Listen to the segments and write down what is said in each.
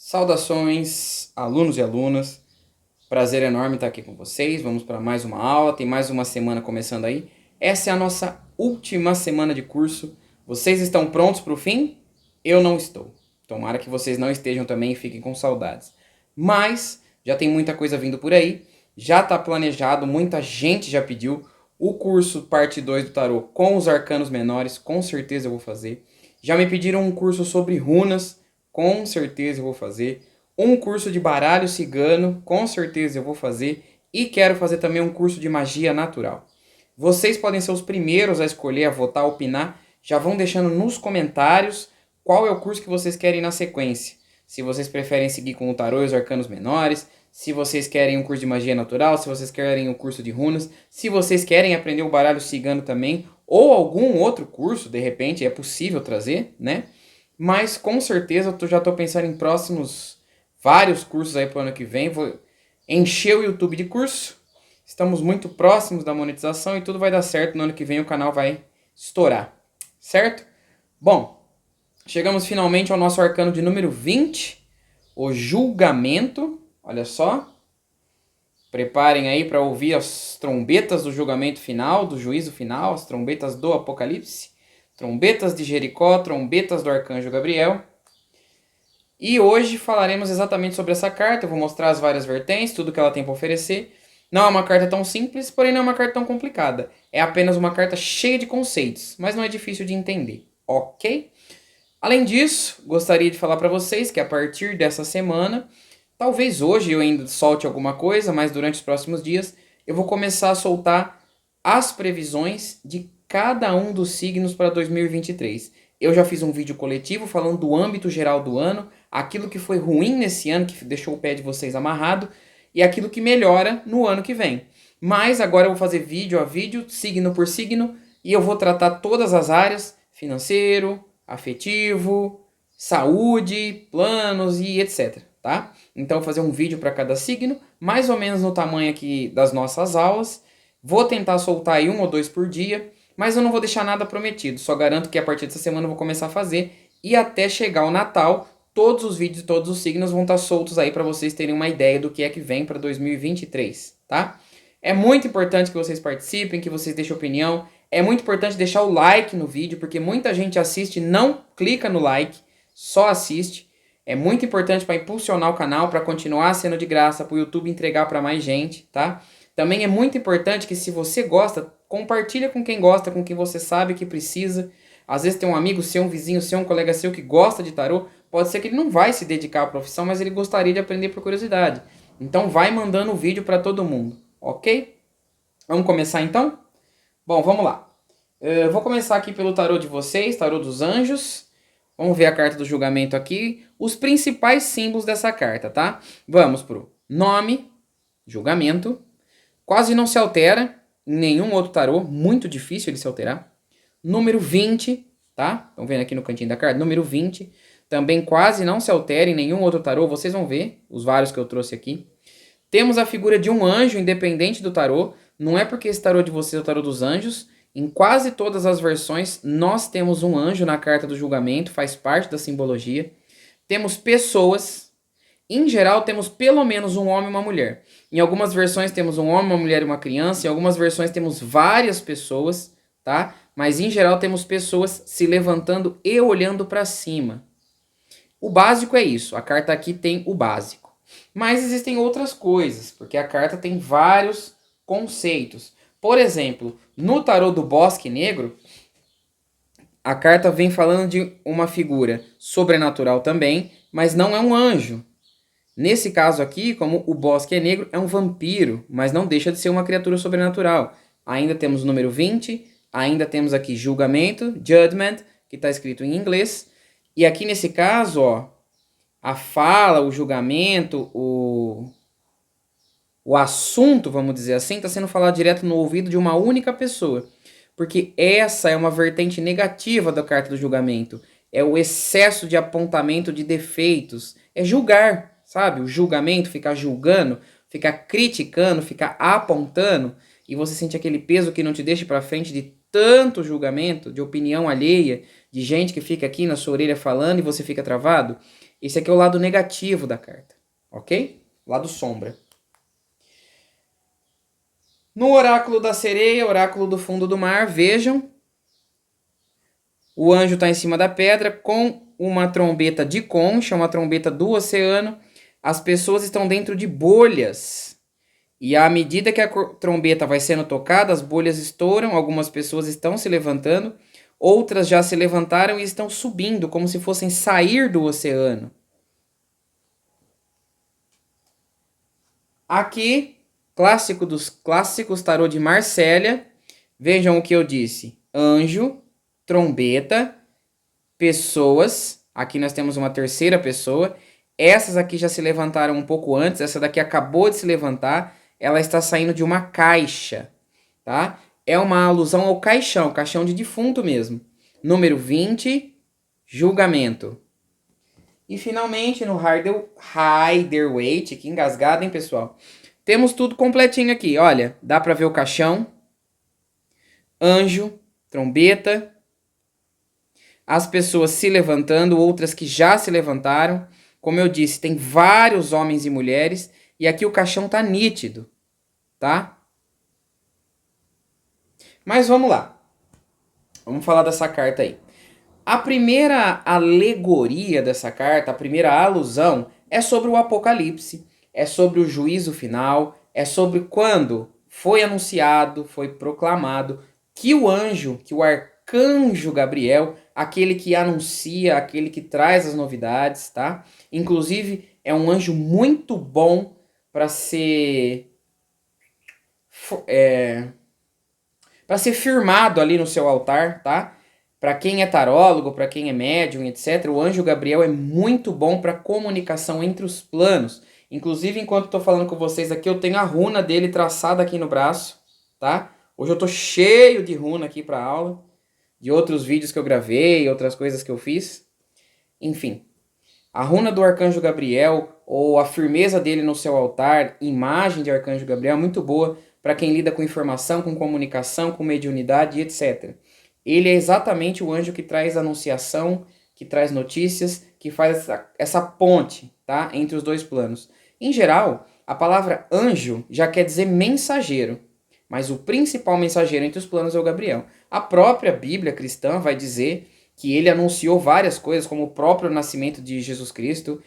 Saudações, alunos e alunas. Prazer enorme estar aqui com vocês. Vamos para mais uma aula, tem mais uma semana começando aí. Essa é a nossa última semana de curso. Vocês estão prontos para o fim? Eu não estou. Tomara que vocês não estejam também e fiquem com saudades. Mas já tem muita coisa vindo por aí. Já está planejado, muita gente já pediu. O curso parte 2 do tarô com os arcanos menores, com certeza eu vou fazer. Já me pediram um curso sobre runas, com certeza eu vou fazer. Um curso de baralho cigano, com certeza eu vou fazer. E quero fazer também um curso de magia natural. Vocês podem ser os primeiros a escolher, a votar, a opinar. Já vão deixando nos comentários qual é o curso que vocês querem na sequência. Se vocês preferem seguir com o tarô e os arcanos menores, se vocês querem um curso de magia natural, se vocês querem um curso de runas, se vocês querem aprender o baralho cigano também, ou algum outro curso, de repente, é possível trazer, né? Mas com certeza eu já estou pensando em próximos vários cursos aí para o ano que vem. Vou encher o YouTube de curso. Estamos muito próximos da monetização e tudo vai dar certo. No ano que vem o canal vai estourar, certo? Bom, chegamos finalmente ao nosso arcano de número 20, o julgamento. Olha só. Preparem aí para ouvir as trombetas do julgamento final, do juízo final, as trombetas do Apocalipse. Trombetas de Jericó, trombetas do Arcanjo Gabriel. E hoje falaremos exatamente sobre essa carta. Eu vou mostrar as várias vertentes, tudo que ela tem para oferecer. Não é uma carta tão simples, porém não é uma carta tão complicada. É apenas uma carta cheia de conceitos, mas não é difícil de entender, ok? Além disso, gostaria de falar para vocês que a partir dessa semana, talvez hoje eu ainda solte alguma coisa, mas durante os próximos dias eu vou começar a soltar as previsões de cada um dos signos para 2023. Eu já fiz um vídeo coletivo falando do âmbito geral do ano, aquilo que foi ruim nesse ano, que deixou o pé de vocês amarrado, e aquilo que melhora no ano que vem. Mas agora eu vou fazer vídeo a vídeo, signo por signo, e eu vou tratar todas as áreas, financeiro, afetivo, saúde, planos e etc, tá? Então eu vou fazer um vídeo para cada signo, mais ou menos no tamanho aqui das nossas aulas. Vou tentar soltar aí um ou dois por dia, mas eu não vou deixar nada prometido. Só garanto que a partir dessa semana eu vou começar a fazer e até chegar o Natal, todos os vídeos e todos os signos vão estar soltos aí para vocês terem uma ideia do que é que vem para 2023, tá? É muito importante que vocês participem, que vocês deixem opinião. É muito importante deixar o like no vídeo, porque muita gente assiste e não clica no like, só assiste. É muito importante para impulsionar o canal, para continuar sendo de graça, para o YouTube entregar para mais gente, tá? Também é muito importante que se você gosta, compartilha com quem gosta, com quem você sabe que precisa. Às vezes tem um amigo seu, um vizinho seu, um colega seu que gosta de tarô. Pode ser que ele não vai se dedicar à profissão, mas ele gostaria de aprender por curiosidade. Então vai mandando o vídeo para todo mundo, ok? Vamos começar então? Bom, vamos lá. Eu vou começar aqui pelo tarô de vocês, tarô dos anjos. Vamos ver a carta do julgamento aqui. Os principais símbolos dessa carta, tá? Vamos pro nome, julgamento. Quase não se altera em nenhum outro tarô. Muito difícil ele se alterar. Número 20, tá? Estão vendo aqui no cantinho da carta? Número 20. Também quase não se altera em nenhum outro tarô. Vocês vão ver os vários que eu trouxe aqui. Temos a figura de um anjo independente do tarô. Não é porque esse tarô de vocês é o tarô dos anjos. Em quase todas as versões, nós temos um anjo na carta do julgamento. Faz parte da simbologia. Temos pessoas. Em geral, temos pelo menos um homem e uma mulher. Em algumas versões temos um homem, uma mulher e uma criança. Em algumas versões temos várias pessoas, tá? Mas em geral temos pessoas se levantando e olhando para cima. O básico é isso. A carta aqui tem o básico. Mas existem outras coisas, porque a carta tem vários conceitos. Por exemplo, no tarô do Bosque Negro, a carta vem falando de uma figura sobrenatural também, mas não é um anjo. Nesse caso aqui, como o bosque é negro, é um vampiro, mas não deixa de ser uma criatura sobrenatural. Ainda temos o número 20, ainda temos aqui julgamento, judgment, que está escrito em inglês. E aqui nesse caso, ó, a fala, o julgamento, o assunto, vamos dizer assim, está sendo falado direto no ouvido de uma única pessoa. Porque essa é uma vertente negativa da carta do julgamento. É o excesso de apontamento de defeitos. É julgar, sabe? O julgamento, ficar julgando, ficar criticando, ficar apontando. E você sente aquele peso que não te deixa para frente de tanto julgamento, de opinião alheia, de gente que fica aqui na sua orelha falando e você fica travado. Esse aqui é o lado negativo da carta, ok? Lado sombra. No oráculo da sereia, oráculo do fundo do mar, vejam, o anjo está em cima da pedra com uma trombeta de concha, uma trombeta do oceano. As pessoas estão dentro de bolhas. E à medida que a trombeta vai sendo tocada, as bolhas estouram, algumas pessoas estão se levantando, outras já se levantaram e estão subindo, como se fossem sair do oceano. Aqui, clássico dos clássicos, tarô de Marsella. Vejam o que eu disse. Anjo, trombeta, pessoas. Aqui nós temos uma terceira pessoa. Essas aqui já se levantaram um pouco antes. Essa daqui acabou de se levantar. Ela está saindo de uma caixa, tá? É uma alusão ao caixão, caixão de defunto mesmo. Número 20, julgamento. E finalmente no Rider-Waite, que engasgado, hein, pessoal? Temos tudo completinho aqui, olha. Dá pra ver o caixão, anjo, trombeta, as pessoas se levantando, outras que já se levantaram. Como eu disse, tem vários homens e mulheres. E aqui o caixão tá nítido, tá? Mas vamos lá. Vamos falar dessa carta aí. A primeira alegoria dessa carta, a primeira alusão, é sobre o Apocalipse, é sobre o juízo final, é sobre quando foi anunciado, foi proclamado que o anjo, que o arcanjo Gabriel, aquele que anuncia, aquele que traz as novidades, tá? Inclusive, é um anjo muito bom para ser para ser firmado ali no seu altar, tá? Para quem é tarólogo, para quem é médium, etc., o anjo Gabriel é muito bom para comunicação entre os planos. Inclusive, enquanto estou falando com vocês aqui, eu tenho a runa dele traçada aqui no braço, tá? Hoje eu tô cheio de runa aqui para aula, de outros vídeos que eu gravei, outras coisas que eu fiz. Enfim, a runa do arcanjo Gabriel, ou a firmeza dele no seu altar, imagem de arcanjo Gabriel, é muito boa para quem lida com informação, com comunicação, com mediunidade, etc. Ele é exatamente o anjo que traz anunciação, que traz notícias, que faz essa ponte, tá, entre os dois planos. Em geral, a palavra anjo já quer dizer mensageiro, mas o principal mensageiro entre os planos é o Gabriel. A própria Bíblia cristã vai dizer que ele anunciou várias coisas, como o próprio nascimento de Jesus Cristo.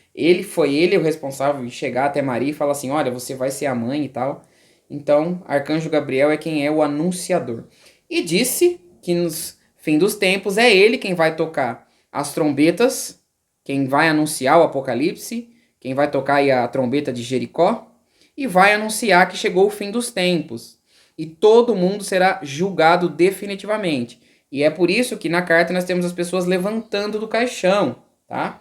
Foi ele o responsável em chegar até Maria e falar assim, olha, você vai ser a mãe e tal. Então, arcanjo Gabriel é quem é o anunciador. E disse que nos fim dos tempos é ele quem vai tocar as trombetas, quem vai anunciar o Apocalipse, quem vai tocar aí a trombeta de Jericó, e vai anunciar que chegou o fim dos tempos. E todo mundo será julgado definitivamente. E é por isso que na carta nós temos as pessoas levantando do caixão, tá?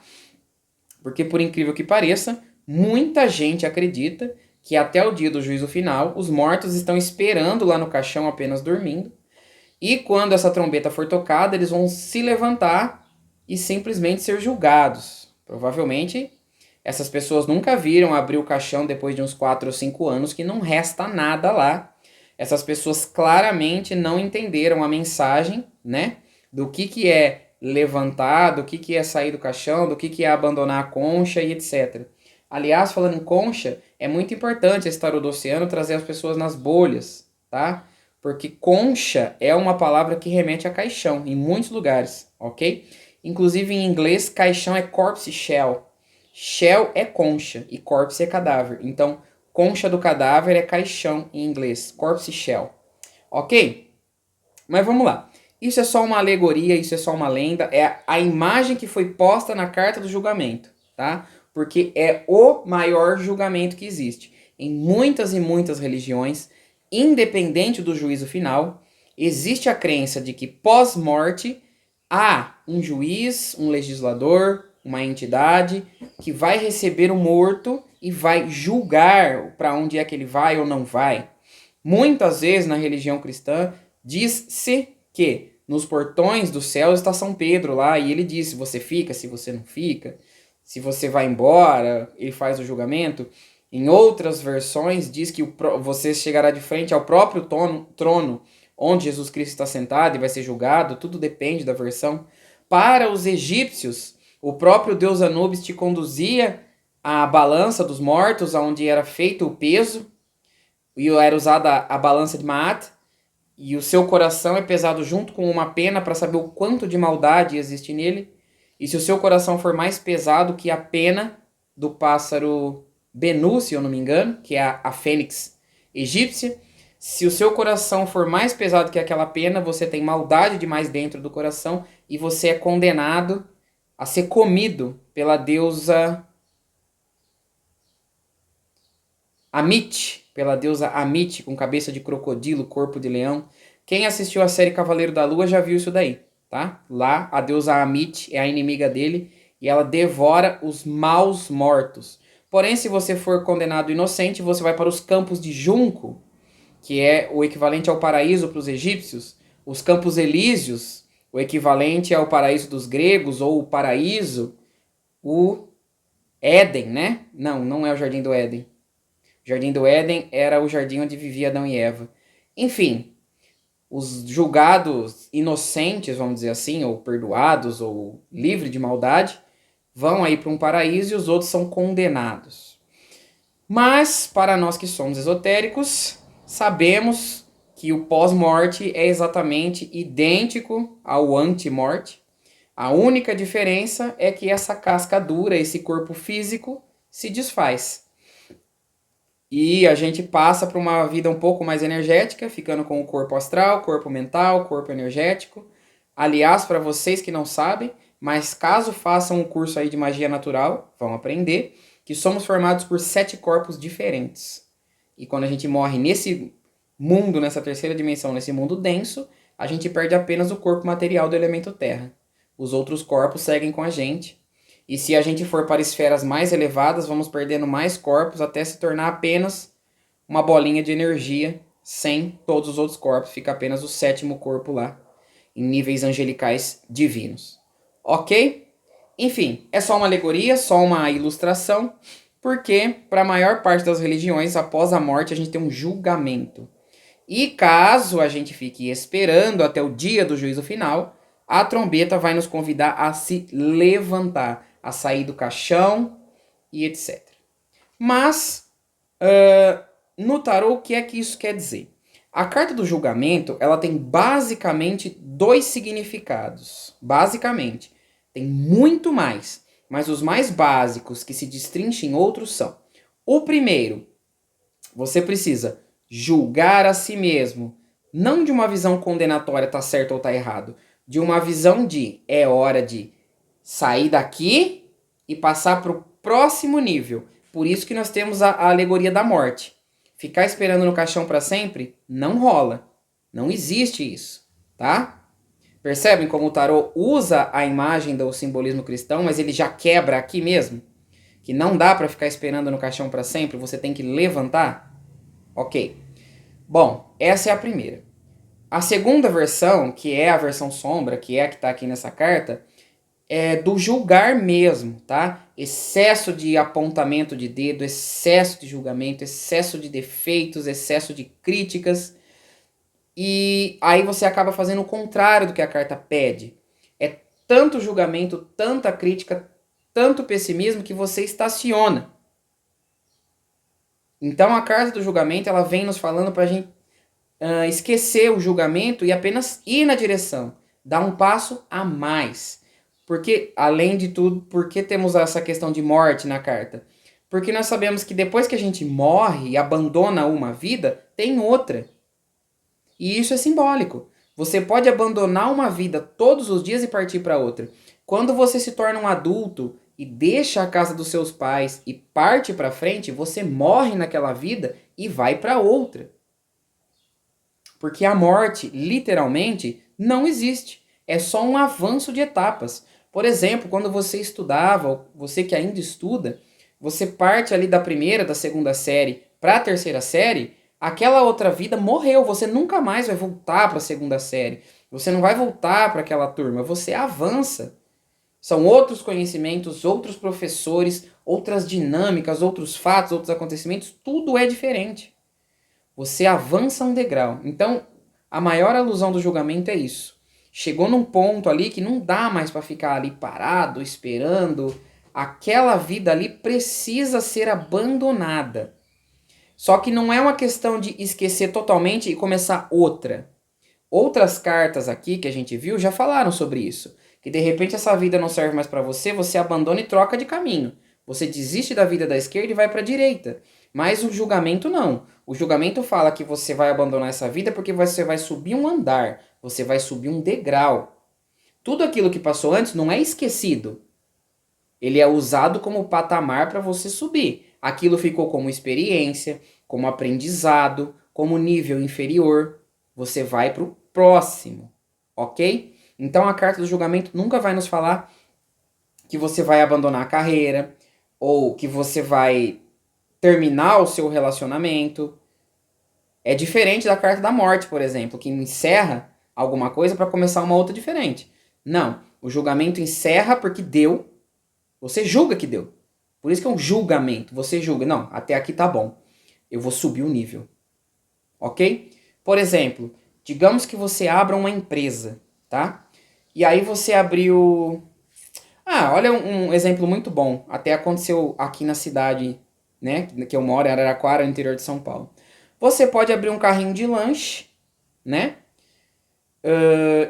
Porque por incrível que pareça, muita gente acredita que até o dia do juízo final, os mortos estão esperando lá no caixão apenas dormindo. E quando essa trombeta for tocada, eles vão se levantar e simplesmente ser julgados. Provavelmente, essas pessoas nunca viram abrir o caixão depois de uns 4 ou 5 anos, que não resta nada lá. Essas pessoas claramente não entenderam a mensagem, né? Do que é levantar, do que é sair do caixão, do que é abandonar a concha e etc. Aliás, falando em concha, é muito importante esse tarô do oceano trazer as pessoas nas bolhas, tá? Porque concha é uma palavra que remete a caixão, em muitos lugares, ok? Inclusive em inglês, caixão é corpse shell. Shell é concha e corpse é cadáver. Então, concha do cadáver é caixão em inglês, corpse shell. Ok? Mas vamos lá. Isso é só uma alegoria, isso é só uma lenda, é a imagem que foi posta na carta do julgamento, tá? Porque é o maior julgamento que existe. Em muitas e muitas religiões, independente do juízo final, existe a crença de que pós-morte há um juiz, um legislador, uma entidade que vai receber o morto e vai julgar para onde é que ele vai ou não vai. Muitas vezes na religião cristã diz-se que nos portões do céu está São Pedro lá e ele diz se você fica, se você não fica, se você vai embora, ele faz o julgamento. Em outras versões diz que você chegará de frente ao próprio trono onde Jesus Cristo está sentado e vai ser julgado, tudo depende da versão. Para os egípcios, O próprio deus Anubis te conduzia à balança dos mortos, onde era feito o peso, e era usada a balança de Maat, e o seu coração é pesado junto com uma pena para saber o quanto de maldade existe nele. E se o seu coração for mais pesado que a pena do pássaro Benu, se eu não me engano, que é a fênix egípcia, se o seu coração for mais pesado que aquela pena, você tem maldade demais dentro do coração e você é condenado a ser comido pela deusa Amit, com cabeça de crocodilo, corpo de leão. Quem assistiu a série Cavaleiro da Lua já viu isso daí, tá? Lá, a deusa Amit é a inimiga dele e ela devora os maus mortos. Porém, se você for condenado inocente, você vai para os campos de Junco, que é o equivalente ao paraíso para os egípcios. Os campos elíseos, o equivalente ao paraíso dos gregos, ou o paraíso, o Éden, né? Não é o Jardim do Éden. O Jardim do Éden era o jardim onde vivia Adão e Eva. Enfim, os julgados inocentes, vamos dizer assim, ou perdoados, ou livres de maldade, vão aí para um paraíso e os outros são condenados. Mas, para nós que somos esotéricos, sabemos que o pós-morte é exatamente idêntico ao anti-morte. A única diferença é que essa casca dura, esse corpo físico, se desfaz. E a gente passa para uma vida um pouco mais energética, ficando com o corpo astral, corpo mental, corpo energético. Aliás, para vocês que não sabem, mas caso façam um curso aí de magia natural, vão aprender que somos formados por 7 corpos diferentes. E quando a gente morre nesse mundo, nessa terceira dimensão, nesse mundo denso, a gente perde apenas o corpo material do elemento terra. Os outros corpos seguem com a gente. E se a gente for para esferas mais elevadas, vamos perdendo mais corpos até se tornar apenas uma bolinha de energia sem todos os outros corpos. Fica apenas o 7º corpo lá, em níveis angelicais divinos. Ok? Enfim, é só uma alegoria, só uma ilustração, porque para a maior parte das religiões, após a morte, a gente tem um julgamento. E caso a gente fique esperando até o dia do juízo final, a trombeta vai nos convidar a se levantar, a sair do caixão e etc. Mas, no tarô, o que é que isso quer dizer? A carta do julgamento, ela tem basicamente 2 significados. Basicamente. Tem muito mais, mas os mais básicos que se destrinchem em outros são: o primeiro, você precisa julgar a si mesmo, não de uma visão condenatória, tá certo ou tá errado, de uma visão de é hora de sair daqui e passar para o próximo nível. Por isso que nós temos a alegoria da morte. Ficar esperando no caixão para sempre não rola. Não existe isso, tá? Percebem como o tarô usa a imagem do simbolismo cristão, mas ele já quebra aqui mesmo? Que não dá para ficar esperando no caixão para sempre, você tem que levantar? Ok. Bom, essa é a primeira. A segunda versão, que é a versão sombra, que é a que está aqui nessa carta, é do julgar mesmo, tá? Excesso de apontamento de dedo, excesso de julgamento, excesso de defeitos, excesso de críticas. E aí você acaba fazendo o contrário do que a carta pede. É tanto julgamento, tanta crítica, tanto pessimismo que você estaciona. Então a carta do julgamento, ela vem nos falando para a gente esquecer o julgamento e apenas ir na direção. Dar um passo a mais. Porque, além de tudo, por que temos essa questão de morte na carta? Porque nós sabemos que depois que a gente morre e abandona uma vida, tem outra. E isso é simbólico. Você pode abandonar uma vida todos os dias e partir para outra. Quando você se torna um adulto e deixa a casa dos seus pais e parte para frente, você morre naquela vida e vai para outra. Porque a morte, literalmente, não existe. É só um avanço de etapas. Por exemplo, quando você estudava, ou você que ainda estuda, você parte ali da primeira, da segunda série para a terceira série, aquela outra vida morreu. Você nunca mais vai voltar para a segunda série. Você não vai voltar para aquela turma. Você avança. São outros conhecimentos, outros professores, outras dinâmicas, outros fatos, outros acontecimentos. Tudo é diferente. Você avança um degrau. Então, a maior alusão do julgamento é isso. Chegou num ponto ali que não dá mais para ficar ali parado, esperando. Aquela vida ali precisa ser abandonada. Só que não é uma questão de esquecer totalmente e começar outra. Outras cartas aqui que a gente viu já falaram sobre isso. Que de repente essa vida não serve mais para você, você abandona e troca de caminho. Você desiste da vida da esquerda e vai para a direita. Mas o julgamento não. O julgamento fala que você vai abandonar essa vida porque você vai subir um andar, você vai subir um degrau. Tudo aquilo que passou antes não é esquecido. Ele é usado como patamar para você subir. Aquilo ficou como experiência, como aprendizado, como nível inferior. Você vai para o próximo, ok? Então a carta do julgamento nunca vai nos falar que você vai abandonar a carreira ou que você vai terminar o seu relacionamento. É diferente da carta da morte, por exemplo, que encerra alguma coisa para começar uma outra diferente. Não, o julgamento encerra porque deu. Você julga que deu. Por isso que é um julgamento. Você julga. Não, até aqui tá bom. Eu vou subir o nível. Ok? Por exemplo, digamos que você abra uma empresa, tá? E aí você abriu... Ah, olha um exemplo muito bom. Até aconteceu aqui na cidade, né? Que eu moro, em Araraquara, no interior de São Paulo. Você pode abrir um carrinho de lanche, né?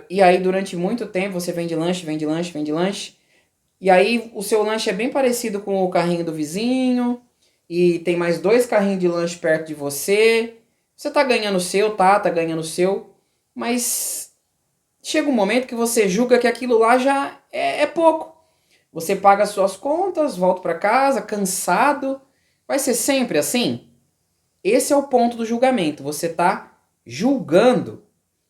E aí durante muito tempo você vende lanche, vende lanche, vende lanche. E aí o seu lanche é bem parecido com o carrinho do vizinho. E tem mais 2 carrinhos de lanche perto de você. Você tá ganhando o seu, tá ganhando o seu. Mas chega um momento que você julga que aquilo lá já é pouco. Você paga as suas contas, volta para casa, cansado. Vai ser sempre assim? Esse é o ponto do julgamento. Você tá julgando.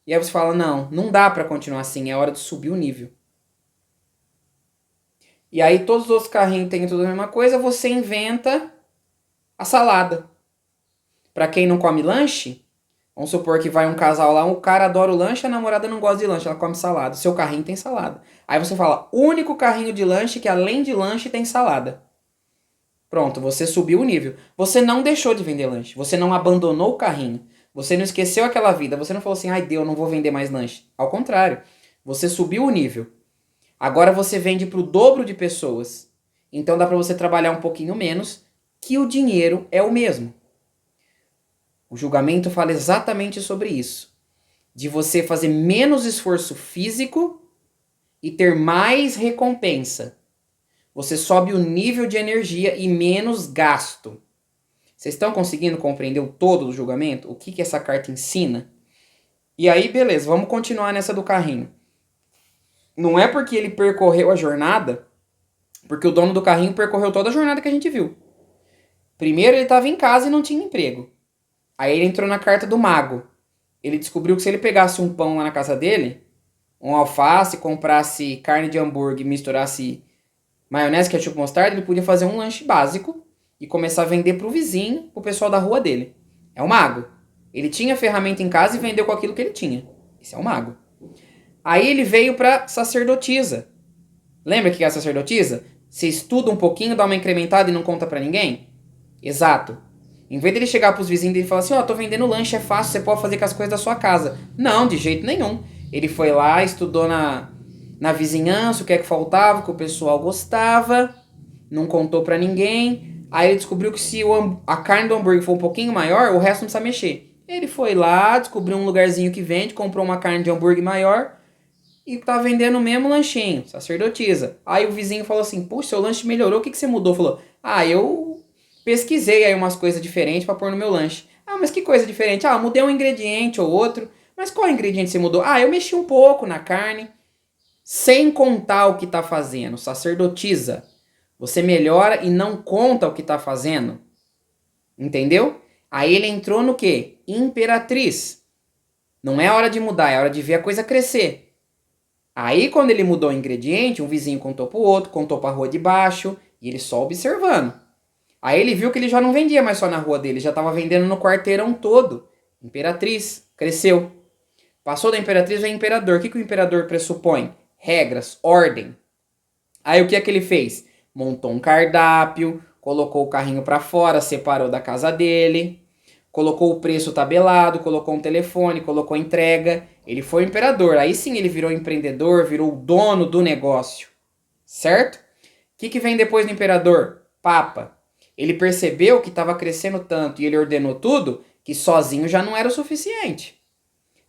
E aí você fala, não dá para continuar assim. É hora de subir o nível. E aí todos os outros carrinhos têm tudo a mesma coisa, você inventa a salada. Pra quem não come lanche, vamos supor que vai um casal lá, o cara adora o lanche, a namorada não gosta de lanche, ela come salada. O seu carrinho tem salada. Aí você fala, único carrinho de lanche que além de lanche tem salada. Pronto, você subiu o nível. Você não deixou de vender lanche, você não abandonou o carrinho. Você não esqueceu aquela vida, você não falou assim, ai Deus, não vou vender mais lanche. Ao contrário, você subiu o nível. Agora você vende para o dobro de pessoas. Então dá para você trabalhar um pouquinho menos, que o dinheiro é o mesmo. O julgamento fala exatamente sobre isso. De você fazer menos esforço físico e ter mais recompensa. Você sobe o nível de energia e menos gasto. Vocês estão conseguindo compreender o todo do julgamento? O que essa carta ensina? E aí, beleza, vamos continuar nessa do carrinho. Não é porque ele percorreu a jornada, porque o dono do carrinho percorreu toda a jornada que a gente viu. Primeiro ele estava em casa e não tinha emprego. Aí ele entrou na carta do mago. Ele descobriu que se ele pegasse um pão lá na casa dele, um alface, comprasse carne de hambúrguer e misturasse maionese, ketchup, mostarda, ele podia fazer um lanche básico e começar a vender pro vizinho, pro pessoal da rua dele. É o mago. Ele tinha ferramenta em casa e vendeu com aquilo que ele tinha. Esse é o mago. Aí ele veio pra sacerdotisa. Lembra o que é a sacerdotisa? Você estuda um pouquinho, dá uma incrementada e não conta pra ninguém? Exato. Em vez dele chegar pros vizinhos e falar assim, tô vendendo lanche, é fácil, você pode fazer com as coisas da sua casa. Não, de jeito nenhum. Ele foi lá, estudou na vizinhança o que é que faltava, o que o pessoal gostava, não contou pra ninguém. Aí ele descobriu que se a carne do hambúrguer for um pouquinho maior, o resto não precisa mexer. Ele foi lá, descobriu um lugarzinho que vende, comprou uma carne de hambúrguer maior e tá vendendo o mesmo lanchinho, sacerdotisa. Aí o vizinho falou assim, puxa, seu lanche melhorou, o que você mudou? Falou, eu pesquisei aí umas coisas diferentes pra pôr no meu lanche. Ah, mas que coisa diferente? Ah, mudei um ingrediente ou outro. Mas qual ingrediente você mudou? Ah, eu mexi um pouco na carne. Sem contar o que tá fazendo, sacerdotisa. Você melhora e não conta o que tá fazendo. Entendeu? Aí ele entrou no quê? Imperatriz. Não é hora de mudar, é hora de ver a coisa crescer. Aí quando ele mudou o ingrediente, um vizinho contou pro outro, contou pra rua de baixo, e ele só observando. Aí ele viu que ele já não vendia mais só na rua dele, já estava vendendo no quarteirão todo. Imperatriz, cresceu. Passou da imperatriz, vem imperador. O que o imperador pressupõe? Regras, ordem. Aí o que é que ele fez? Montou um cardápio, colocou o carrinho para fora, separou da casa dele, colocou o preço tabelado, colocou um telefone, colocou entrega. Ele foi o imperador. Aí sim ele virou empreendedor, virou o dono do negócio. Certo? O que vem depois do imperador? Papa. Ele percebeu que estava crescendo tanto e ele ordenou tudo que sozinho já não era o suficiente.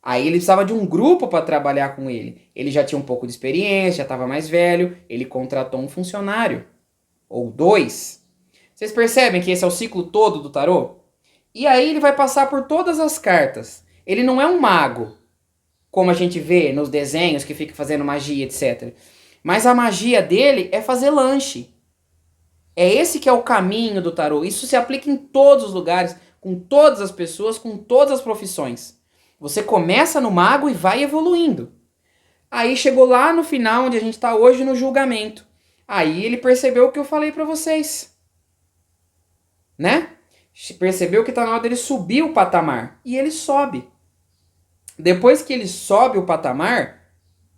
Aí ele precisava de um grupo para trabalhar com ele. Ele já tinha um pouco de experiência, já estava mais velho, ele contratou um funcionário. Ou dois. Vocês percebem que esse é o ciclo todo do tarô? E aí ele vai passar por todas as cartas. Ele não é um mago, como a gente vê nos desenhos que fica fazendo magia, etc. Mas a magia dele é fazer lanche. É esse que é o caminho do tarô. Isso se aplica em todos os lugares, com todas as pessoas, com todas as profissões. Você começa no mago e vai evoluindo. Aí chegou lá no final, onde a gente está hoje, no julgamento. Aí ele percebeu o que eu falei para vocês. Né? Percebeu que está na hora dele subir o patamar. E ele sobe. Depois que ele sobe o patamar,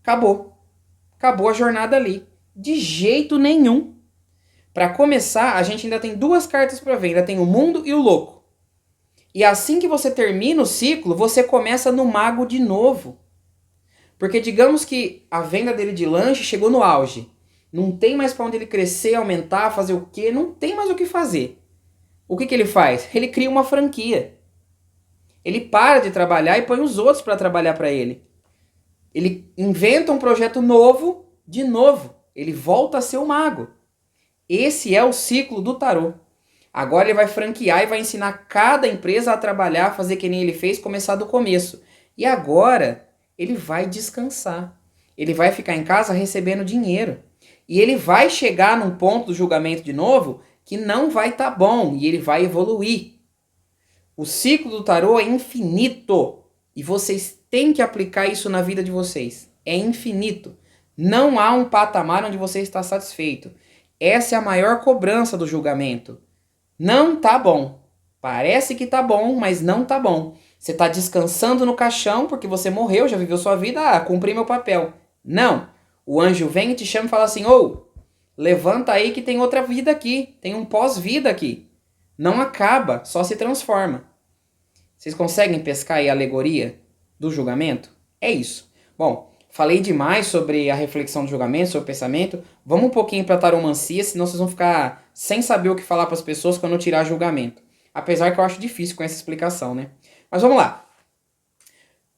acabou. Acabou a jornada ali. De jeito nenhum. Para começar, a gente ainda tem duas cartas para ver. Ainda tem o mundo e o louco. E assim que você termina o ciclo, você começa no mago de novo. Porque digamos que a venda dele de lanche chegou no auge. Não tem mais para onde ele crescer, aumentar, fazer o quê? Não tem mais o que fazer. O que ele faz? Ele cria uma franquia. Ele para de trabalhar e põe os outros para trabalhar para ele. Ele inventa um projeto novo, de novo. Ele volta a ser o mago. Esse é o ciclo do tarô. Agora ele vai franquear e vai ensinar cada empresa a trabalhar, a fazer que nem ele fez, começar do começo. E agora ele vai descansar. Ele vai ficar em casa recebendo dinheiro. E ele vai chegar num ponto do julgamento de novo que não vai estar bom e ele vai evoluir. O ciclo do tarô é infinito e vocês têm que aplicar isso na vida de vocês. É infinito. Não há um patamar onde você está satisfeito. Essa é a maior cobrança do julgamento. Não tá bom. Parece que tá bom, mas não tá bom. Você tá descansando no caixão porque você morreu, já viveu sua vida, cumpri meu papel. Não. O anjo vem e te chama e fala assim, levanta aí que tem outra vida aqui, tem um pós-vida aqui. Não acaba, só se transforma. Vocês conseguem pescar aí a alegoria do julgamento? É isso. Bom, falei demais sobre a reflexão do julgamento, sobre o pensamento. Vamos um pouquinho para a taromancia, senão vocês vão ficar sem saber o que falar para as pessoas quando eu tirar julgamento. Apesar que eu acho difícil com essa explicação, né? Mas vamos lá.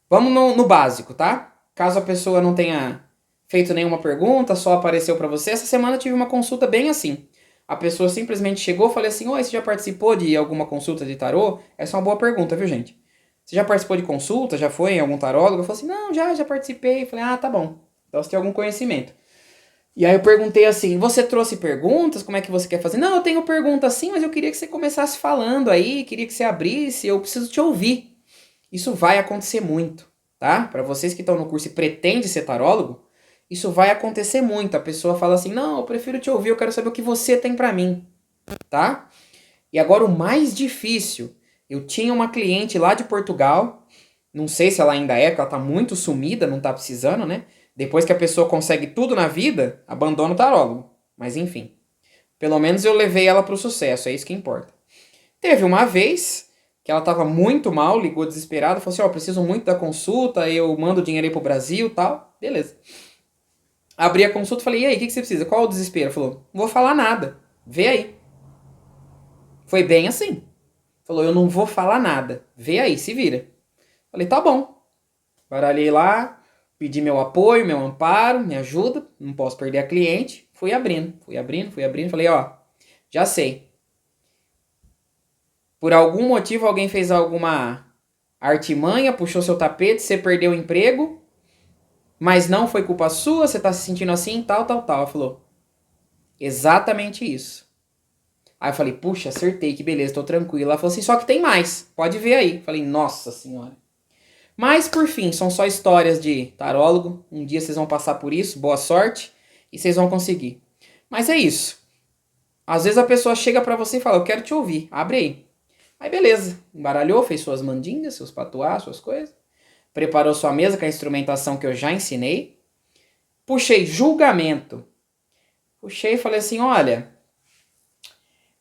Vamos no básico, tá? Caso a pessoa não tenha feito nenhuma pergunta, só apareceu para você. Essa semana eu tive uma consulta bem assim. A pessoa simplesmente chegou e falei assim, oi, você já participou de alguma consulta de tarô? Essa é uma boa pergunta, viu, gente? Você já participou de consulta? Já foi em algum tarólogo? Eu falei assim, não, já participei. Eu falei, tá bom. Então você tem algum conhecimento. E aí eu perguntei assim, você trouxe perguntas? Como é que você quer fazer? Não, eu tenho perguntas sim, mas eu queria que você começasse falando aí, queria que você abrisse, eu preciso te ouvir. Isso vai acontecer muito, tá? Para vocês que estão no curso e pretendem ser tarólogo, isso vai acontecer muito. A pessoa fala assim, não, eu prefiro te ouvir, eu quero saber o que você tem pra mim, tá? E agora o mais difícil, eu tinha uma cliente lá de Portugal, não sei se ela ainda é, porque ela tá muito sumida, não tá precisando, né? Depois que a pessoa consegue tudo na vida, abandona o tarólogo. Mas enfim, pelo menos eu levei ela pro sucesso, é isso que importa. Teve uma vez que ela tava muito mal, ligou desesperada, falou assim, preciso muito da consulta, eu mando dinheiro aí pro Brasil e tal. Beleza. Abri a consulta e falei, e aí, o que você precisa? Qual o desespero? Falou, não vou falar nada, vê aí. Foi bem assim. Falou, eu não vou falar nada, vê aí, se vira. Falei, tá bom. Baralhei lá, pedi meu apoio, meu amparo, me ajuda, não posso perder a cliente. Fui abrindo. Falei, já sei. Por algum motivo alguém fez alguma artimanha, puxou seu tapete, você perdeu o emprego, mas não foi culpa sua, você tá se sentindo assim, tal. Ela falou, exatamente isso. Aí eu falei, puxa, acertei, que beleza, tô tranquilo. Ela falou assim, só que tem mais, pode ver aí. Falei, nossa senhora. Mas por fim, são só histórias de tarólogo. Um dia vocês vão passar por isso, boa sorte, e vocês vão conseguir. Mas é isso. Às vezes a pessoa chega pra você e fala, eu quero te ouvir, abre aí. Aí beleza, embaralhou, fez suas mandingas, seus patuás, suas coisas. Preparou sua mesa com a instrumentação que eu já ensinei. Puxei julgamento. Puxei e falei assim, olha,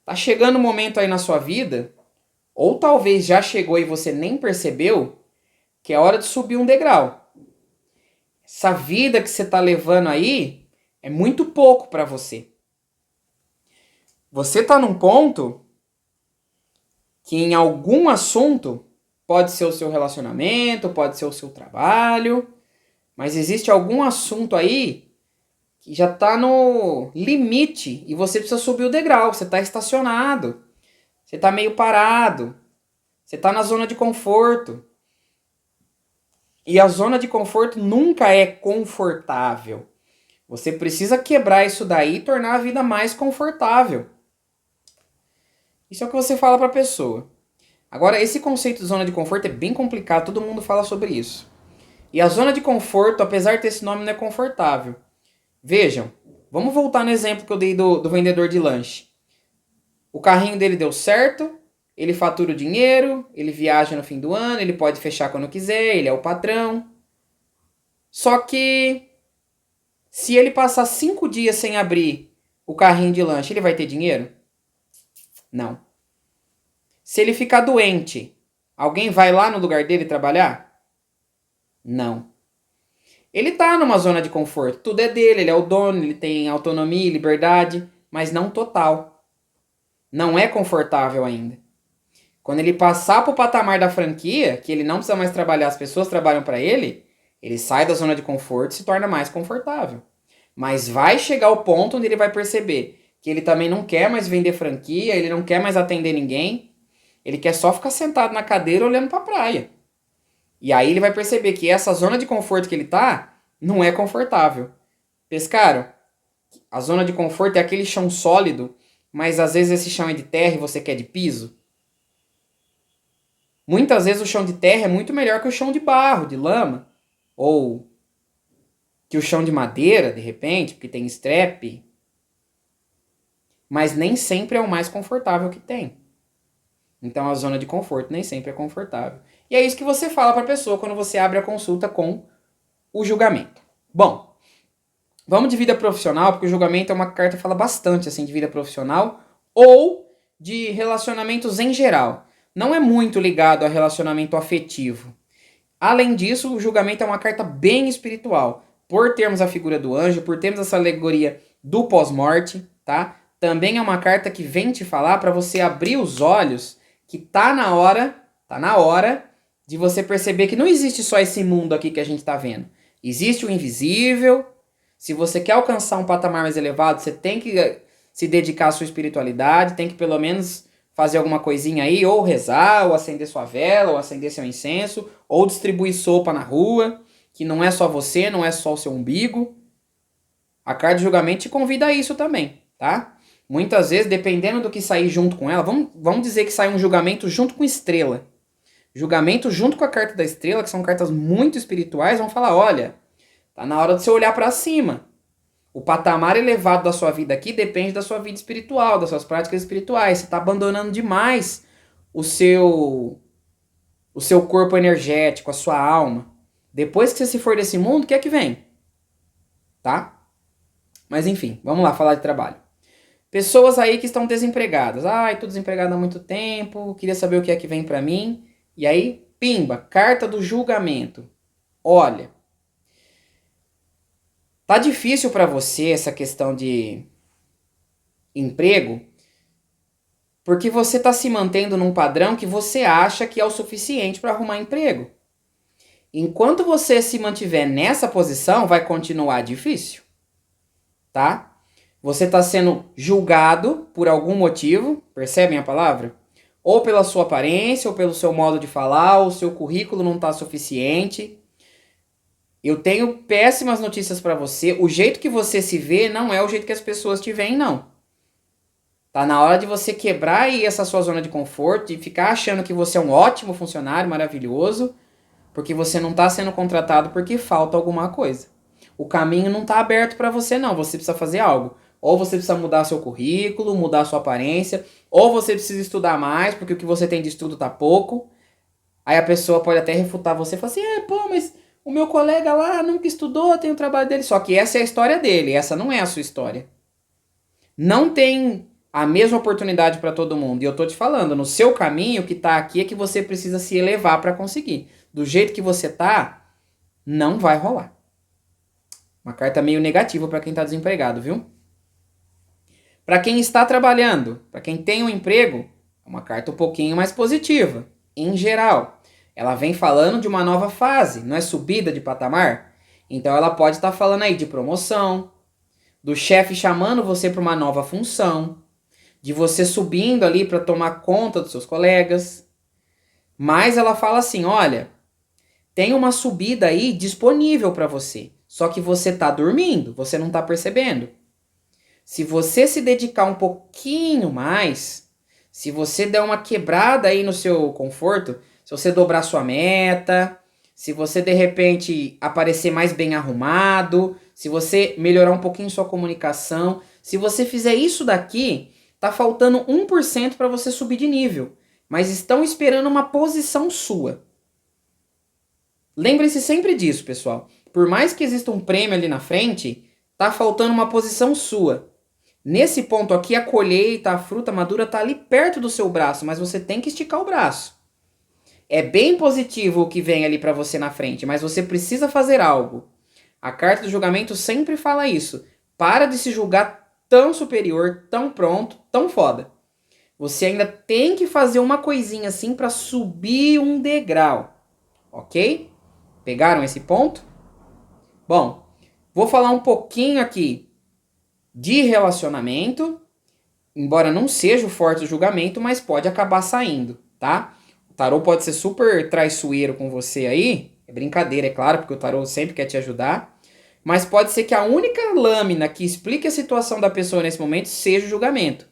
tá chegando um momento aí na sua vida, ou talvez já chegou e você nem percebeu, que é hora de subir um degrau. essa vida que você está levando aí é muito pouco para você. Você está num ponto que em algum assunto, pode ser o seu relacionamento, pode ser o seu trabalho, mas existe algum assunto aí que já está no limite e você precisa subir o degrau, você está estacionado, você está meio parado, você está na zona de conforto. E a zona de conforto nunca é confortável. Você precisa quebrar isso daí e tornar a vida mais confortável. Isso é o que você fala para a pessoa. Agora, esse conceito de zona de conforto é bem complicado, todo mundo fala sobre isso. E a zona de conforto, apesar de ter esse nome, não é confortável. Vejam, vamos voltar no exemplo que eu dei do vendedor de lanche. O carrinho dele deu certo, ele fatura o dinheiro, ele viaja no fim do ano, ele pode fechar quando quiser, ele é o patrão. Só que se ele passar 5 dias sem abrir o carrinho de lanche, ele vai ter dinheiro? Não. Se ele ficar doente, alguém vai lá no lugar dele trabalhar? Não. Ele tá numa zona de conforto, tudo é dele, ele é o dono, ele tem autonomia e liberdade, mas não total. Não é confortável ainda. Quando ele passar pro patamar da franquia, que ele não precisa mais trabalhar, as pessoas trabalham para ele, ele sai da zona de conforto e se torna mais confortável. Mas vai chegar o ponto onde ele vai perceber que ele também não quer mais vender franquia, ele não quer mais atender ninguém, ele quer só ficar sentado na cadeira olhando pra praia. E aí ele vai perceber que essa zona de conforto que ele tá, não é confortável. Pescaro, a zona de conforto é aquele chão sólido, mas às vezes esse chão é de terra e você quer de piso. Muitas vezes o chão de terra é muito melhor que o chão de barro, de lama. Ou que o chão de madeira, de repente, porque tem strep. Mas nem sempre é o mais confortável que tem. Então a zona de conforto nem sempre é confortável. E é isso que você fala para a pessoa quando você abre a consulta com o julgamento. Bom, vamos de vida profissional, porque o julgamento é uma carta que fala bastante assim de vida profissional ou de relacionamentos em geral. Não é muito ligado a relacionamento afetivo. Além disso, o julgamento é uma carta bem espiritual. Por termos a figura do anjo, por termos essa alegoria do pós-morte, tá? Também é uma carta que vem te falar para você abrir os olhos que tá na hora de você perceber que não existe só esse mundo aqui que a gente tá vendo. Existe o invisível. Se você quer alcançar um patamar mais elevado, você tem que se dedicar à sua espiritualidade, tem que pelo menos fazer alguma coisinha aí, ou rezar, ou acender sua vela, ou acender seu incenso, ou distribuir sopa na rua, que não é só você, não é só o seu umbigo. A carta de julgamento te convida a isso também, tá? Muitas vezes, dependendo do que sair junto com ela, vamos dizer que sai um julgamento junto com estrela. Julgamento junto com a carta da estrela, que são cartas muito espirituais, vão falar, olha, tá na hora de você olhar para cima. O patamar elevado da sua vida aqui depende da sua vida espiritual, das suas práticas espirituais. Você está abandonando demais o seu corpo energético, a sua alma. Depois que você se for desse mundo, o que é que vem? Tá? Mas enfim, vamos lá falar de trabalho. Pessoas aí que estão desempregadas. Ai, tô desempregado há muito tempo, queria saber o que é que vem pra mim. E aí, pimba, carta do julgamento. Olha, tá difícil pra você essa questão de emprego, porque você tá se mantendo num padrão que você acha que é o suficiente para arrumar emprego. Enquanto você se mantiver nessa posição, vai continuar difícil, tá? Você está sendo julgado por algum motivo, percebem a palavra? Ou pela sua aparência, ou pelo seu modo de falar, ou o seu currículo não está suficiente. Eu tenho péssimas notícias para você. O jeito que você se vê não é o jeito que as pessoas te veem, não. Tá na hora de você quebrar aí essa sua zona de conforto e ficar achando que você é um ótimo funcionário, maravilhoso, porque você não está sendo contratado porque falta alguma coisa. O caminho não está aberto para você, não. Você precisa fazer algo. Ou você precisa mudar seu currículo, mudar sua aparência, ou você precisa estudar mais, porque o que você tem de estudo tá pouco. Aí a pessoa pode até refutar você e falar assim, pô, mas o meu colega lá nunca estudou, tem o trabalho dele. Só que essa é a história dele, essa não é a sua história. Não tem a mesma oportunidade para todo mundo. E eu tô te falando, no seu caminho, o que tá aqui é que você precisa se elevar para conseguir. Do jeito que você tá, não vai rolar. Uma carta meio negativa para quem está desempregado, viu? Para quem está trabalhando, para quem tem um emprego, é uma carta um pouquinho mais positiva, em geral. Ela vem falando de uma nova fase, não é subida de patamar? Então ela pode estar falando aí de promoção, do chefe chamando você para uma nova função, de você subindo ali para tomar conta dos seus colegas. Mas ela fala assim, olha, tem uma subida aí disponível para você, só que você está dormindo, você não está percebendo. Se você se dedicar um pouquinho mais, se você der uma quebrada aí no seu conforto, se você dobrar sua meta, se você de repente aparecer mais bem arrumado, se você melhorar um pouquinho sua comunicação, se você fizer isso daqui, tá faltando 1% para você subir de nível, mas estão esperando uma posição sua. Lembre-se sempre disso, pessoal. Por mais que exista um prêmio ali na frente, tá faltando uma posição sua. Nesse ponto aqui, a colheita, a fruta madura tá ali perto do seu braço, mas você tem que esticar o braço. É bem positivo o que vem ali para você na frente, mas você precisa fazer algo. A carta do julgamento sempre fala isso. Para de se julgar tão superior, tão pronto, tão foda. Você ainda tem que fazer uma coisinha assim para subir um degrau. Ok? Pegaram esse ponto? Bom, vou falar um pouquinho aqui de relacionamento, embora não seja o forte do julgamento, mas pode acabar saindo, tá? O tarô pode ser super traiçoeiro com você aí, é brincadeira, é claro, porque o tarô sempre quer te ajudar, mas pode ser que a única lâmina que explique a situação da pessoa nesse momento seja o julgamento.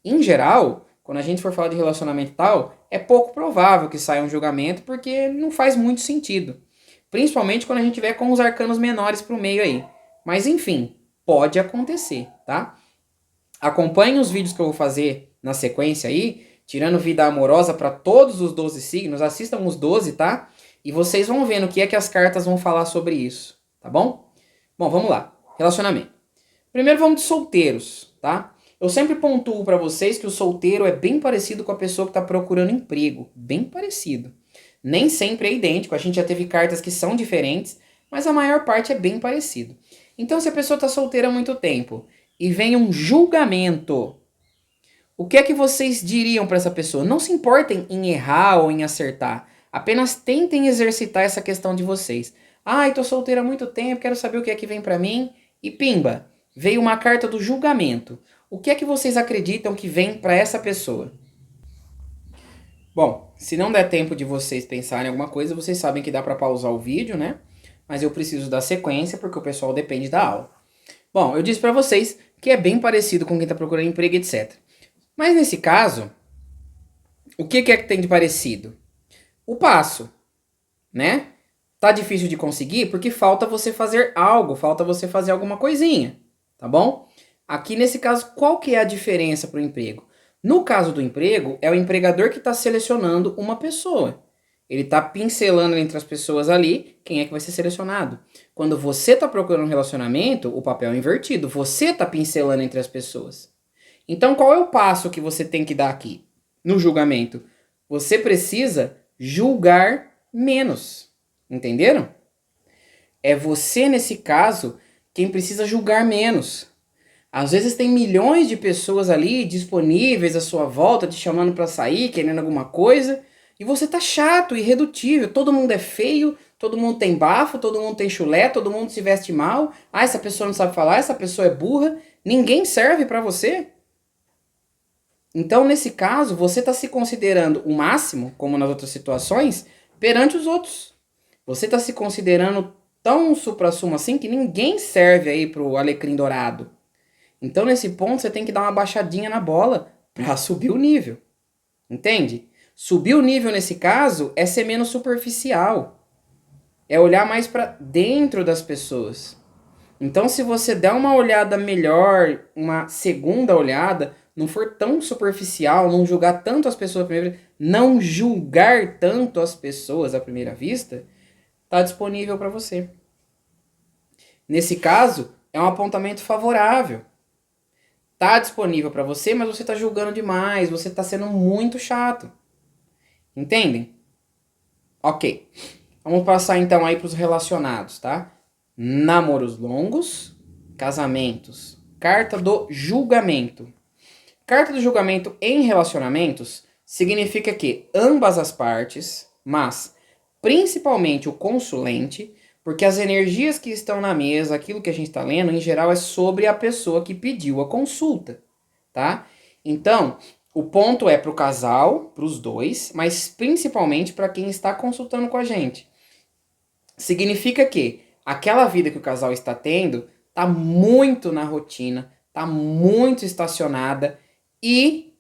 Em geral, quando a gente for falar de relacionamento e tal, é pouco provável que saia um julgamento, porque não faz muito sentido. Principalmente quando a gente tiver com os arcanos menores pro meio aí. Mas enfim, pode acontecer, tá? Acompanhe os vídeos que eu vou fazer na sequência aí, tirando vida amorosa para todos os 12 signos, assistam os 12, tá? E vocês vão vendo o que é que as cartas vão falar sobre isso, tá bom? Bom, vamos lá. Relacionamento. Primeiro vamos de solteiros, tá? Eu sempre pontuo para vocês que o solteiro é bem parecido com a pessoa que está procurando emprego. Bem parecido. Nem sempre é idêntico, a gente já teve cartas que são diferentes, mas a maior parte é bem parecido. Então, se a pessoa está solteira há muito tempo e vem um julgamento, o que é que vocês diriam para essa pessoa? Não se importem em errar ou em acertar. Apenas tentem exercitar essa questão de vocês. Ai, tô solteira há muito tempo, quero saber o que é que vem para mim. E pimba, veio uma carta do julgamento. O que é que vocês acreditam que vem para essa pessoa? Bom, se não der tempo de vocês pensarem em alguma coisa, vocês sabem que dá para pausar o vídeo, né? Mas eu preciso da sequência porque o pessoal depende da aula. Bom, eu disse para vocês que é bem parecido com quem está procurando emprego, etc. Mas nesse caso, o que é que tem de parecido? O passo, né? Tá difícil de conseguir porque falta você fazer algo, falta você fazer alguma coisinha, tá bom? Aqui nesse caso, qual que é a diferença para o emprego? No caso do emprego, é o empregador que está selecionando uma pessoa. Ele está pincelando entre as pessoas ali quem é que vai ser selecionado. Quando você está procurando um relacionamento, o papel é invertido. Você está pincelando entre as pessoas. Então, qual é o passo que você tem que dar aqui no julgamento? Você precisa julgar menos. Entenderam? É você, nesse caso, quem precisa julgar menos. Às vezes tem milhões de pessoas ali disponíveis à sua volta, te chamando para sair, querendo alguma coisa, e você tá chato, irredutível. Todo mundo é feio, todo mundo tem bafo, todo mundo tem chulé, todo mundo se veste mal. Ah, essa pessoa não sabe falar, essa pessoa é burra. Ninguém serve para você. Então, nesse caso, você está se considerando o máximo, como nas outras situações, perante os outros. Você está se considerando tão suprassumo assim que ninguém serve aí pro alecrim dourado. Então, nesse ponto, você tem que dar uma baixadinha na bola para subir o nível. Entende? Subir o nível, nesse caso, é ser menos superficial. É olhar mais para dentro das pessoas. Então, se você der uma olhada melhor, uma segunda olhada, não for tão superficial, não julgar tanto as pessoas à primeira, não julgar tanto as pessoas à primeira vista, está disponível para você. Nesse caso, é um apontamento favorável. Tá disponível para você, mas você tá julgando demais, você tá sendo muito chato. Entendem? Ok. Vamos passar então aí para os relacionados, tá? namoros longos, casamentos. Carta do julgamento. Carta do julgamento em relacionamentos significa que ambas as partes, mas principalmente o consulente, porque as energias que estão na mesa, aquilo que a gente está lendo, em geral é sobre a pessoa que pediu a consulta, tá? Então, o ponto é para o casal, para os dois, mas principalmente para quem está consultando com a gente. Significa que aquela vida que o casal está tendo está muito na rotina, está muito estacionada e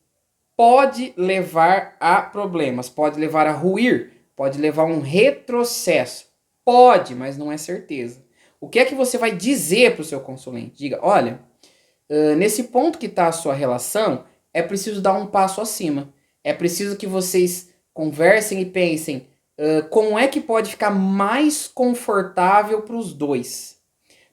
pode levar a problemas, pode levar a ruir, pode levar a um retrocesso. Pode, mas não é certeza. O que é que você vai dizer para o seu consulente? Diga, olha, nesse ponto que está a sua relação, é preciso dar um passo acima. É preciso que vocês conversem e pensem como é que pode ficar mais confortável para os dois.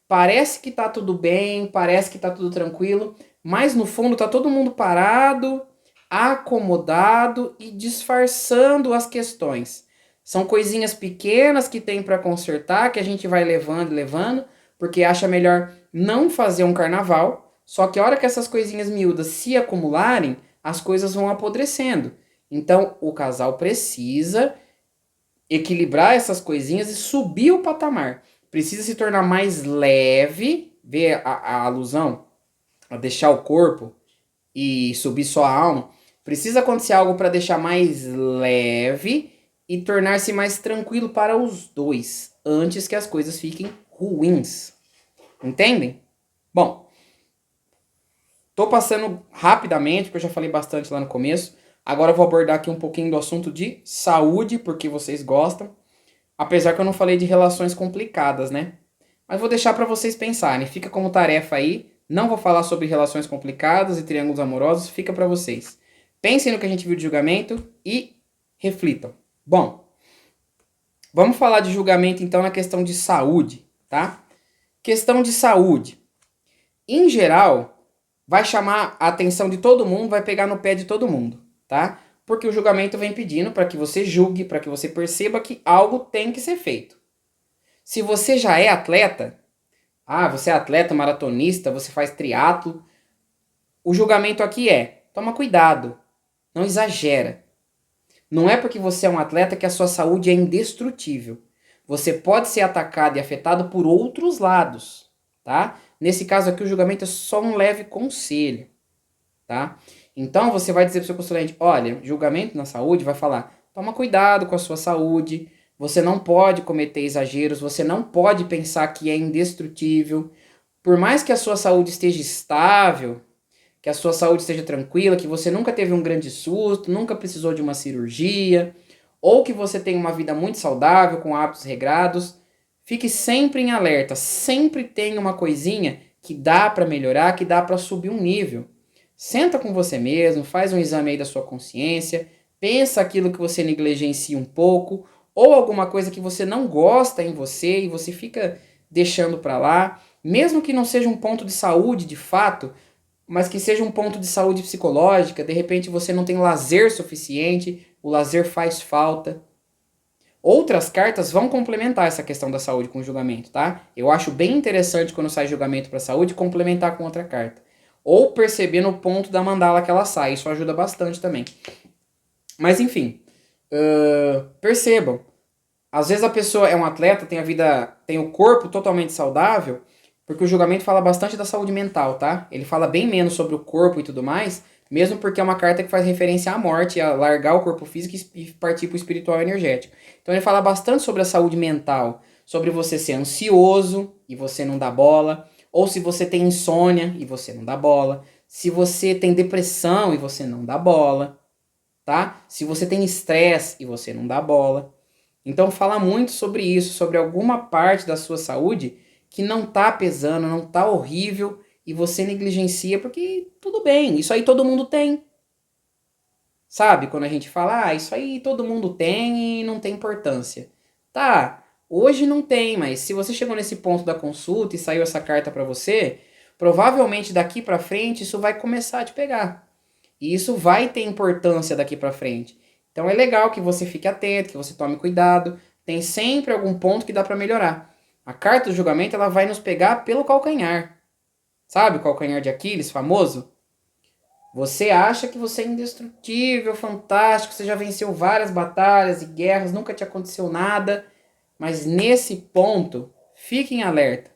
Parece que tá tudo bem, parece que tá tudo tranquilo, mas no fundo tá todo mundo parado, acomodado e disfarçando as questões. São coisinhas pequenas que tem para consertar, que a gente vai levando e levando, porque acha melhor não fazer um carnaval. Só que a hora que essas coisinhas miúdas se acumularem, as coisas vão apodrecendo. Então o casal precisa equilibrar essas coisinhas e subir o patamar. Precisa se tornar mais leve, ver a alusão, a deixar o corpo e subir só a alma. Precisa acontecer algo para deixar mais leve e tornar-se mais tranquilo para os dois, antes que as coisas fiquem ruins. Entendem? Bom, tô passando rapidamente, porque eu já falei bastante lá no começo. Agora eu vou abordar aqui um pouquinho do assunto de saúde, porque vocês gostam. Apesar que eu não falei de relações complicadas, né? Mas vou deixar para vocês pensarem. Fica como tarefa aí. Não vou falar sobre relações complicadas e triângulos amorosos. Fica para vocês. Pensem no que a gente viu de julgamento e reflitam. Bom, vamos falar de julgamento então na questão de saúde, tá? Questão de saúde. Em geral, vai chamar a atenção de todo mundo, vai pegar no pé de todo mundo, tá? Porque o julgamento vem pedindo para que você julgue, para que você perceba que algo tem que ser feito. Se você já é atleta, você é atleta, maratonista, você faz triatlo, o julgamento aqui é, toma cuidado, não exagera. Não é porque você é um atleta que a sua saúde é indestrutível. Você pode ser atacado e afetado por outros lados, tá? Nesse caso aqui o julgamento é só um leve conselho, tá? Então você vai dizer para o seu consulente, olha, julgamento na saúde vai falar, toma cuidado com a sua saúde, você não pode cometer exageros, você não pode pensar que é indestrutível. Por mais que a sua saúde esteja estável, que a sua saúde esteja tranquila, que você nunca teve um grande susto, nunca precisou de uma cirurgia, ou que você tenha uma vida muito saudável, com hábitos regrados, fique sempre em alerta, sempre tem uma coisinha que dá para melhorar, que dá para subir um nível. Senta com você mesmo, faz um exame aí da sua consciência, pensa aquilo que você negligencia um pouco, ou alguma coisa que você não gosta em você e você fica deixando para lá, mesmo que não seja um ponto de saúde de fato, mas que seja um ponto de saúde psicológica, de repente você não tem lazer suficiente, o lazer faz falta. Outras cartas vão complementar essa questão da saúde com o julgamento, tá? Eu acho bem interessante quando sai julgamento para saúde complementar com outra carta. Ou perceber no ponto da mandala que ela sai, isso ajuda bastante também. Mas enfim, percebam, às vezes a pessoa é um atleta, tem o corpo totalmente saudável, porque o julgamento fala bastante da saúde mental, tá? Ele fala bem menos sobre o corpo e tudo mais, mesmo porque é uma carta que faz referência à morte, a largar o corpo físico e partir para o espiritual e energético. Então ele fala bastante sobre a saúde mental, sobre você ser ansioso e você não dá bola, ou se você tem insônia e você não dá bola, se você tem depressão e você não dá bola, tá? Se você tem estresse e você não dá bola. Então fala muito sobre isso, sobre alguma parte da sua saúde que não tá pesando, não tá horrível e você negligencia porque tudo bem, isso aí todo mundo tem. Sabe? Quando a gente fala, isso aí todo mundo tem e não tem importância. Tá, hoje não tem, mas se você chegou nesse ponto da consulta e saiu essa carta pra você, provavelmente daqui pra frente isso vai começar a te pegar. E isso vai ter importância daqui pra frente. Então é legal que você fique atento, que você tome cuidado. Tem sempre algum ponto que dá pra melhorar. A carta do julgamento ela vai nos pegar pelo calcanhar. Sabe o calcanhar de Aquiles, famoso? Você acha que você é indestrutível, fantástico, você já venceu várias batalhas e guerras, nunca te aconteceu nada, mas nesse ponto, fique em alerta.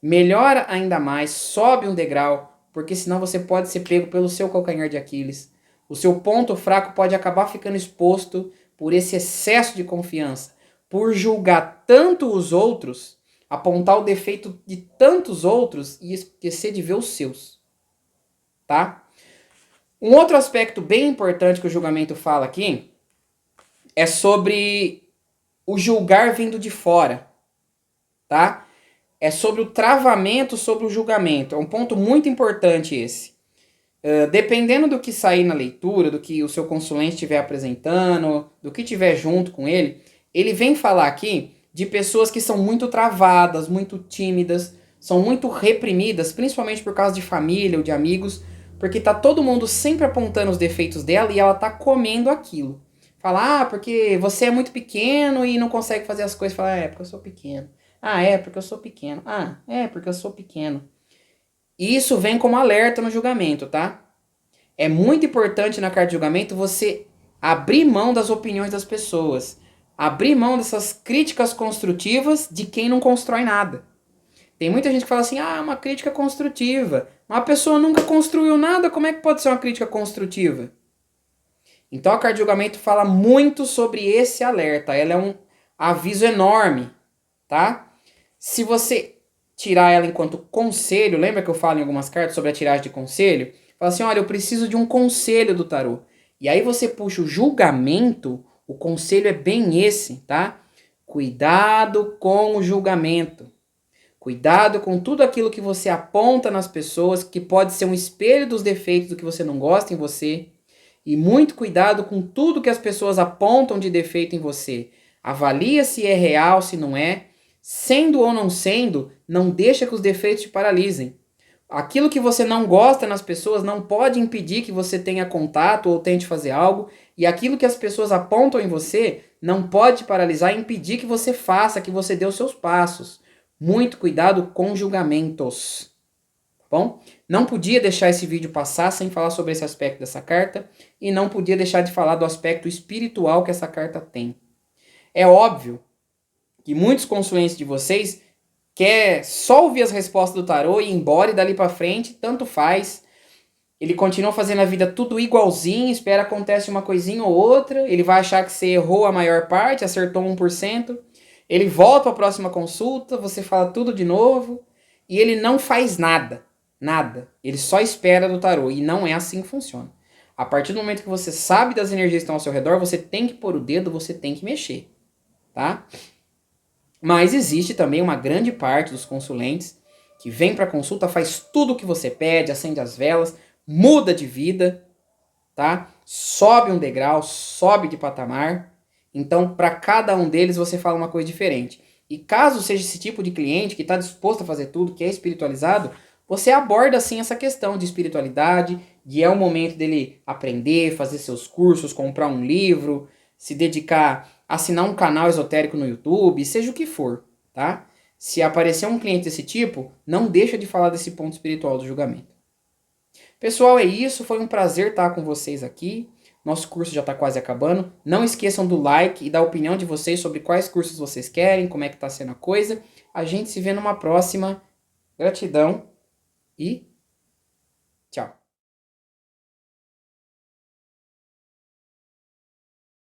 Melhora ainda mais, sobe um degrau, porque senão você pode ser pego pelo seu calcanhar de Aquiles. O seu ponto fraco pode acabar ficando exposto por esse excesso de confiança, por julgar tanto os outros, apontar o defeito de tantos outros e esquecer de ver os seus. Tá? Um outro aspecto bem importante que o julgamento fala aqui é sobre o julgar vindo de fora, tá? É sobre o travamento sobre o julgamento. É um ponto muito importante esse. Dependendo do que sair na leitura, do que o seu consulente estiver apresentando, do que tiver junto com ele, ele vem falar aqui de pessoas que são muito travadas, muito tímidas, são muito reprimidas, principalmente por causa de família ou de amigos, porque tá todo mundo sempre apontando os defeitos dela e ela tá comendo aquilo. Fala, porque você é muito pequeno e não consegue fazer as coisas. Fala, porque eu sou pequeno. Porque eu sou pequeno. Porque eu sou pequeno. E isso vem como alerta no julgamento, tá? É muito importante na carta de julgamento você abrir mão das opiniões das pessoas. Abrir mão dessas críticas construtivas de quem não constrói nada. Tem muita gente que fala assim, uma crítica construtiva. Uma pessoa nunca construiu nada, como é que pode ser uma crítica construtiva? Então a carta de julgamento fala muito sobre esse alerta. Ela é um aviso enorme, tá? Se você tirar ela enquanto conselho, lembra que eu falo em algumas cartas sobre a tiragem de conselho? Fala assim, olha, eu preciso de um conselho do tarô. E aí você puxa o julgamento, o conselho é bem esse, tá? Cuidado com o julgamento. Cuidado com tudo aquilo que você aponta nas pessoas, que pode ser um espelho dos defeitos do que você não gosta em você. E muito cuidado com tudo que as pessoas apontam de defeito em você. Avalia se é real, se não é. Sendo ou não sendo, não deixa que os defeitos te paralisem. Aquilo que você não gosta nas pessoas não pode impedir que você tenha contato ou tente fazer algo. E aquilo que as pessoas apontam em você não pode te paralisar e impedir que você faça, que você dê os seus passos. Muito cuidado com julgamentos. Bom, não podia deixar esse vídeo passar sem falar sobre esse aspecto dessa carta e não podia deixar de falar do aspecto espiritual que essa carta tem. É óbvio que muitos consulentes de vocês quer só ouvir as respostas do tarô e ir embora e dali pra frente, tanto faz. Ele continua fazendo a vida tudo igualzinho, espera acontece uma coisinha ou outra, ele vai achar que você errou a maior parte, acertou 1%, ele volta para a próxima consulta, você fala tudo de novo e ele não faz nada. Nada. Ele só espera do tarô. E não é assim que funciona. A partir do momento que você sabe das energias que estão ao seu redor, você tem que pôr o dedo, você tem que mexer. Tá? Mas existe também uma grande parte dos consulentes que vem para consulta, faz tudo o que você pede, acende as velas, muda de vida, tá? Sobe um degrau, sobe de patamar. Então, para cada um deles, você fala uma coisa diferente. E caso seja esse tipo de cliente que está disposto a fazer tudo, que é espiritualizado, você aborda sim essa questão de espiritualidade, de é o momento dele aprender, fazer seus cursos, comprar um livro, se dedicar, assinar um canal esotérico no YouTube, seja o que for, tá? Se aparecer um cliente desse tipo, não deixa de falar desse ponto espiritual do julgamento. Pessoal, é isso. Foi um prazer estar com vocês aqui. Nosso curso já está quase acabando. Não esqueçam do like e da opinião de vocês sobre quais cursos vocês querem, como é que está sendo a coisa. A gente se vê numa próxima. Gratidão e